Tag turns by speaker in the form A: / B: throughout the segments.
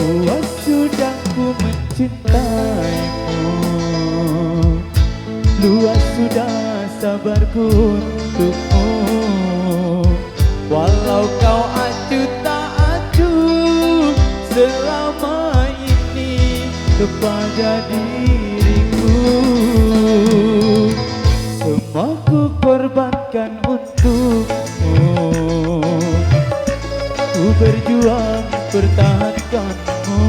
A: Puas sudah ku mencintaimu, luas sudah sabarku untukmu. Walau kau acuh tak acuh selama ini kepada diriku, semua ku korbankan untukmu. Ku berjuang pertahankanmu,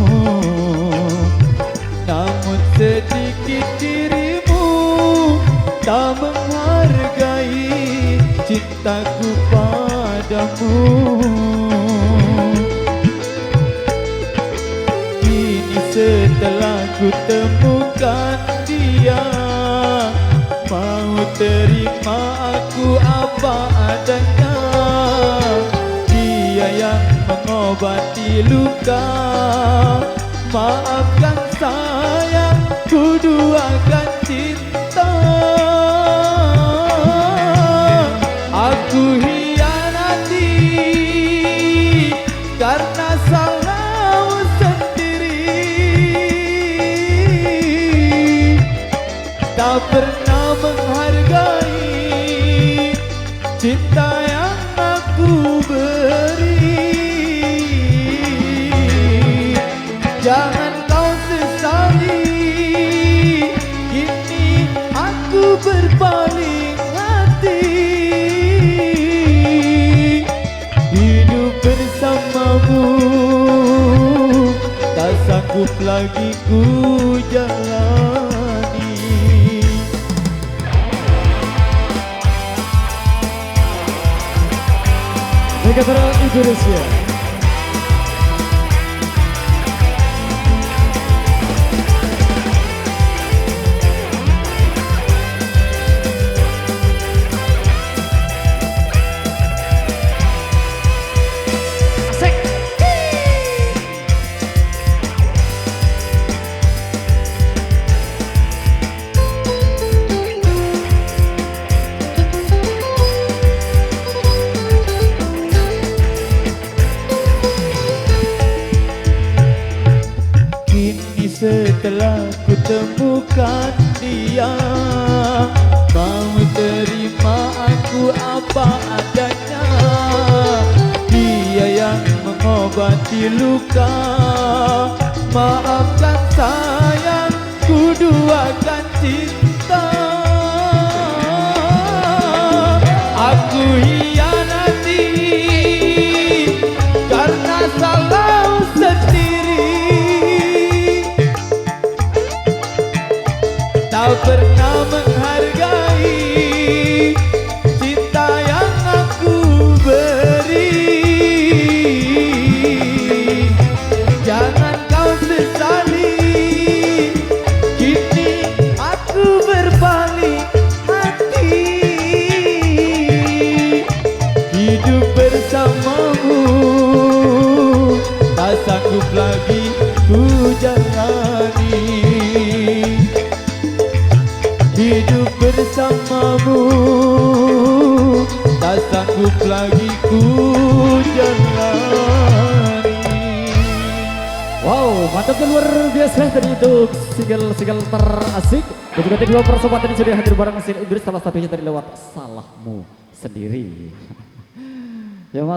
A: namun sedikit dirimu tak menghargai cintaku padamu. Kini setelah ku temukan dia, mau terima aku apa adanya. Dia yang mengobati luka, maafkan sayang, ku duakan cinta. Aku hianati karena salahmu sendiri, tak pernah menghargai cinta yang aku beri. Jangan kau sesali, kini aku berpaling hati. Hidup bersamamu tak sanggup lagi ku jalani. Veteran Indonesia. Setelah ku temukan dia, mau terima aku apa adanya. Dia yang mengobati luka, maafkan sayang, ku duakan cinta. Aku hianati karena salahmu sendiri, tak pernah menghargai cinta yang aku beri. Jangan kau sesali, kini aku berpaling hati. Hidup bersamamu tak sanggup lagi ku jalani. Hidup bersamamu tak sanggup lagi ku jalani.
B: Wow, mantap dan luar biasa tadi untuk single terasik. Dan juga kedua persahabatan yang sudah hadir bareng mesin Inggris, salah satunya tadi lewat Salahmu Sendiri. Ya Mas.